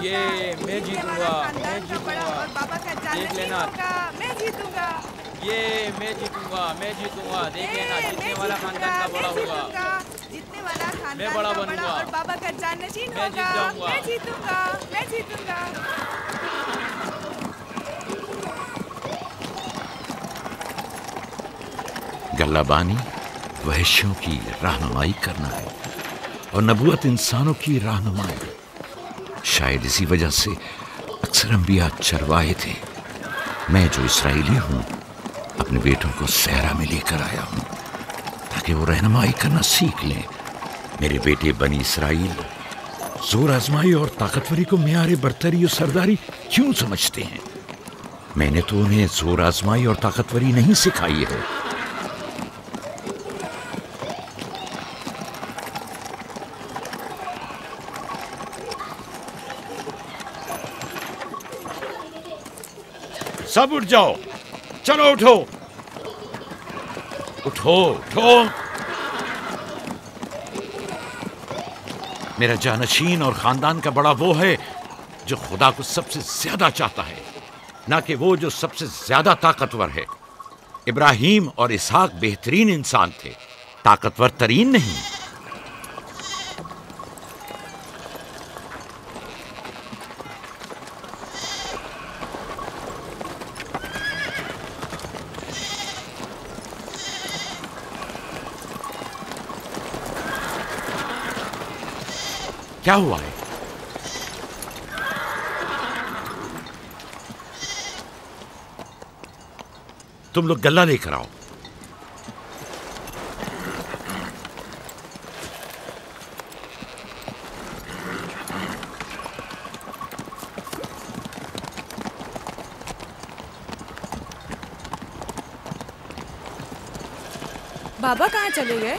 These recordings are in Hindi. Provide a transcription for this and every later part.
ये मैं जीतूंगा, मैं जीतूंगा। देख लेना, मैं जीतूंगा। ये मैं जीतूंगा, मैं जीतूंगा। देख लेना, जीतने वाला खानदान का बड़ा होगा। जीतने वाला खानदान मैं बड़ा का बनूंगा और बाबा का जाननशीन मैं होगा। जीत जाऊंगा। मैं जीतूंगा, मैं जीतूंगा। गल्लाबानी वहशियों की रहनुमाई करना है और नबूवत इंसानों की रहनुमाई। शायद इसी वजह से अक्सर अंबिया चरवाहे थे। मैं जो इसराइली हूँ अपने बेटों को सहरा में लेकर आया हूँ ताकि वो रहनुमाई करना सीख लें। मेरे बेटे बनी इसराइल जोर आजमाई और ताकतवरी को मियारे बरतरी और सरदारी क्यों समझते हैं? मैंने तो उन्हें जोर आजमाई और ताकतवरी नहीं सिखाई है। सब उठ जाओ, चलो उठो उठो उठो। मेरा जानशीन और खानदान का बड़ा वो है जो खुदा को सबसे ज्यादा चाहता है, ना कि वो जो सबसे ज्यादा ताकतवर है। इब्राहिम और इसहाक बेहतरीन इंसान थे, ताकतवर तरीन नहीं। क्या हुआ है? तुम लोग गल्ला लेकर आओ। बाबा कहाँ चले गए?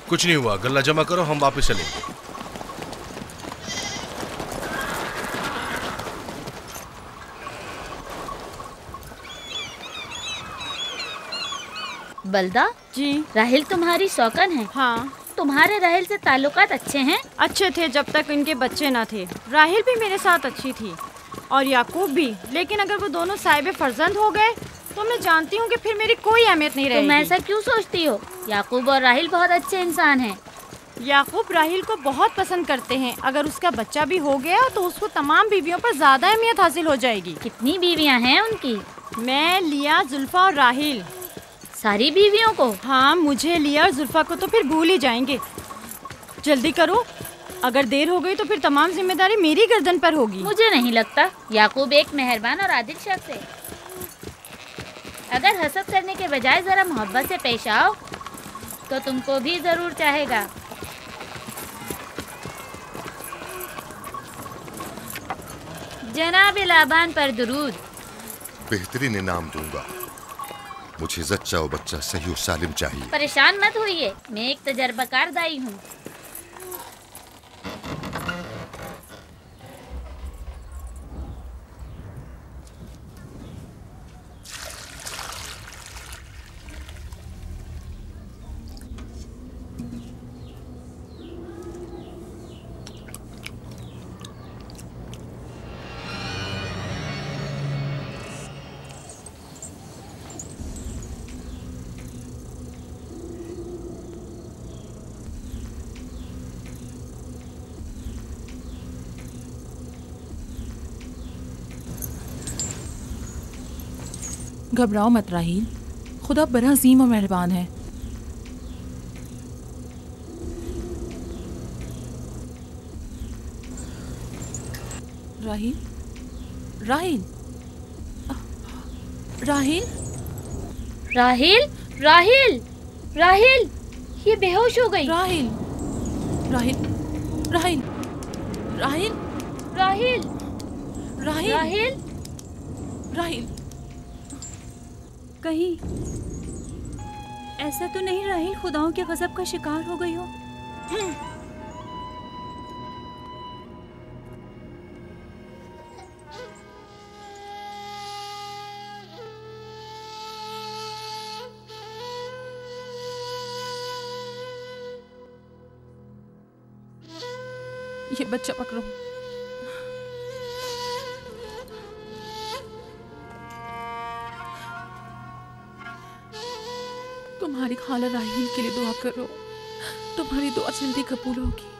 कुछ नहीं हुआ, गल्ला जमा करो, हम वापस चलेंगे। बलदा जी, राहिल तुम्हारी शौकन है। हाँ तुम्हारे राहिल से ताल्लुकात अच्छे हैं? अच्छे थे जब तक इनके बच्चे ना थे। राहिल भी मेरे साथ अच्छी थी और याकूब भी, लेकिन अगर वो दोनों साहिब फर्जंद हो गए तो मैं जानती हूँ कि फिर मेरी कोई अहमियत नहीं रहेगी। तुम ऐसा क्यों सोचती हो? याकूब और राहिल बहुत अच्छे इंसान हैं। याकूब राहिल को बहुत पसंद करते हैं। अगर उसका बच्चा भी हो गया तो उसको तमाम बीवियों पर ज्यादा अहमियत हासिल हो जाएगी। कितनी बीवियां हैं उनकी? मैं, लिया, जुल्फा और राहिल। सारी बीवियों को? हाँ, मुझे, लिया और जुल्फा को तो फिर भूल ही जाएंगे। जल्दी करो, अगर देर हो गई तो फिर तमाम जिम्मेदारी मेरी गर्दन पर होगी। मुझे नहीं लगता। याकूब एक मेहरबान और आदिल शख्स है। अगर हसद करने के बजाय जरा मोहब्बत से पेश आओ तो तुमको भी जरूर चाहेगा। जनाब लाबान पर दुरूद। बेहतरीन इनाम दूंगा। मुझे जच्चा और बच्चा सही और सालिम चाहिए। परेशान मत होइए, मैं एक तजर्बाकार दाई हूँ। घबराओ मत राहील, खुदा बड़ा अजीम और मेहरबान है। राहील, राहील, राहील, राहिल, राहिल, राहिल, ये बेहोश हो गई। राहील, राहील, राहील, राहील, राहिल, राहील, राहिल, राहील। कहीं ऐसा तो नहीं राहिल खुदाओं के गजब का शिकार हो गई हो? ये बच्चा पकड़ो। हमारी खाला राहील के लिए दुआ करो, तुम्हारी दुआ जल्दी कबूल होगी।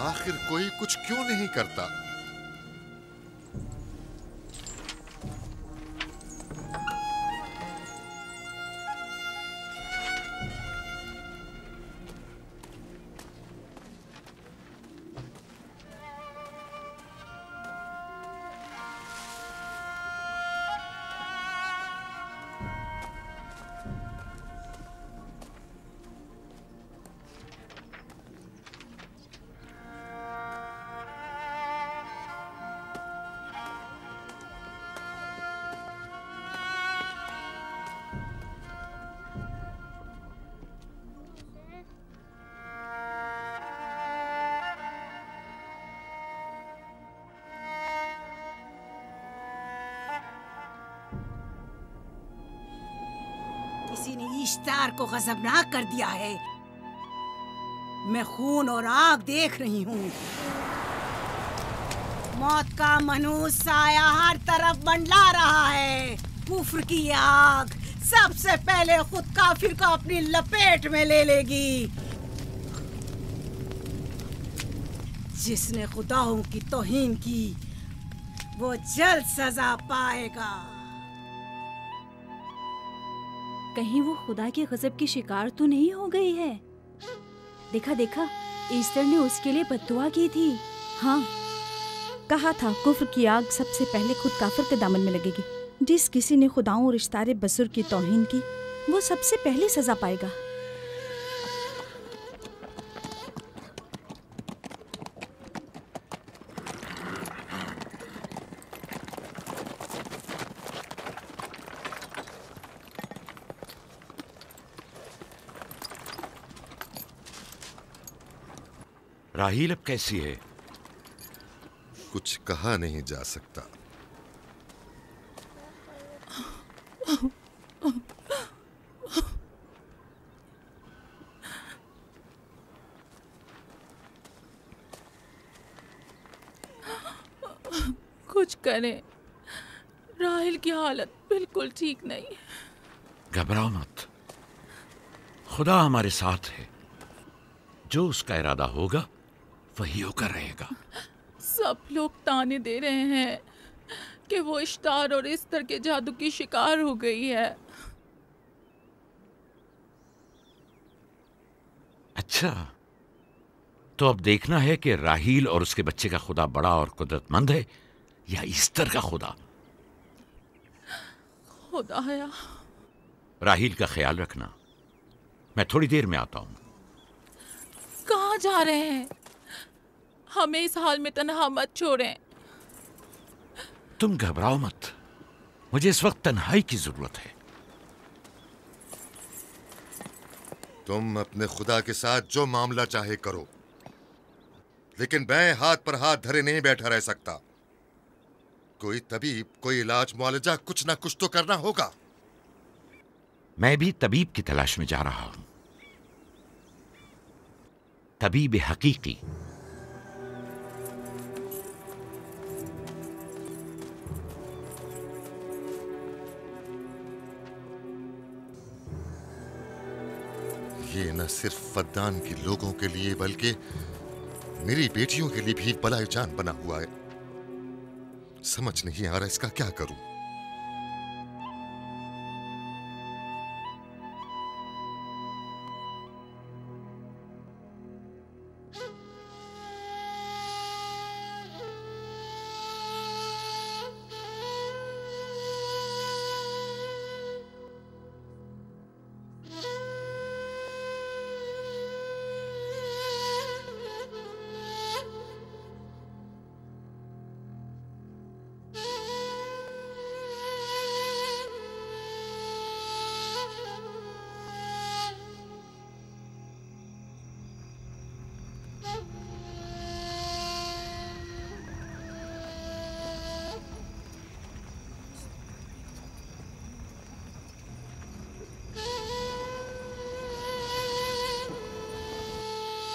आखिर कोई कुछ क्यों नहीं करता? किसी ने इश्तार को गजबनाक कर दिया है। मैं खून और आग देख रही हूँ। मौत का मनहूस साया हर तरफ मंडला रहा है। कुफ्र की आग सबसे पहले खुद काफिर को अपनी लपेट में ले लेगी। जिसने खुदाओं की तौहीन की वो जल्द सजा पाएगा। कहीं वो खुदा के गजब की शिकार तो नहीं हो गई है? देखा देखा, ईस्टर ने उसके लिए बद्दुआ की थी। हाँ, कहा था कुफ्र की आग सबसे पहले खुद काफिर के दामन में लगेगी। जिस किसी ने खुदाओं और इश्तारे बसुर की तौहीन की वो सबसे पहले सजा पाएगा। राहील अब कैसी है? कुछ कहा नहीं जा सकता। कुछ करें, राहील की हालत बिल्कुल ठीक नहीं। घबराओ मत, खुदा हमारे साथ है। जो उसका इरादा होगा वही होकर रहेगा। सब लोग ताने दे रहे हैं कि वो इश्तार और इस्तर के जादू की शिकार हो गई है। अच्छा, तो अब देखना है कि राहील और उसके बच्चे का खुदा बड़ा और कुदरतमंद है या ईस्टर का खुदा। खुदाया, राहील का ख्याल रखना। मैं थोड़ी देर में आता हूं। कहाँ जा रहे हैं? हमें इस हाल में तन्हा मत छोड़ें। तुम घबराओ मत, मुझे इस वक्त तन्हाई की जरूरत है। तुम अपने खुदा के साथ जो मामला चाहे करो, लेकिन मैं हाथ पर हाथ धरे नहीं बैठा रह सकता। कोई तबीब, कोई इलाज, मुआलजा, कुछ ना कुछ तो करना होगा। मैं भी तबीब की तलाश में जा रहा हूं। तबीब हकीकी। ये न सिर्फ फद्दान के लोगों के लिए बल्कि मेरी बेटियों के लिए भी बलाए जान बना हुआ है। समझ नहीं आ रहा इसका क्या करूं।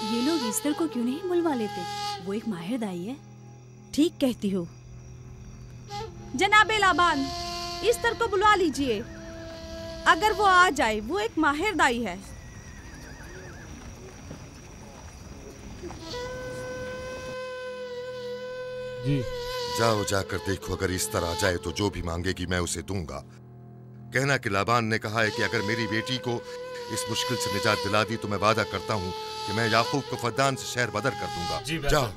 ये लोग ईस्टर को क्यों नहीं बुलवा लेते? वो एक माहिर दाई है। ठीक कहती हो। जनाबे लाबान, ईस्टर को बुलवा लीजिए। अगर वो आ जाए, वो एक माहिर दाई है। जी। जाओ जाकर देखो, अगर ईस्टर आ जाए तो जो भी मांगेगी मैं उसे दूंगा। कहना कि लाबान ने कहा है कि अगर मेरी बेटी को इस मुश्किल से निजात दिला दी तो मैं वादा करता हूँ कि मैं याकूब को फद्दान से शहर बदर कर दूंगा। जाओ।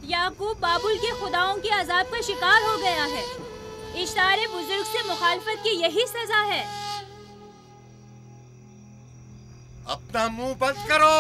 याकूब बाबुल के खुदाओं के अजाब का शिकार हो गया है। इश्तारे बुजुर्ग से मुखालफत की यही सजा है। अपना मुंह बंद करो।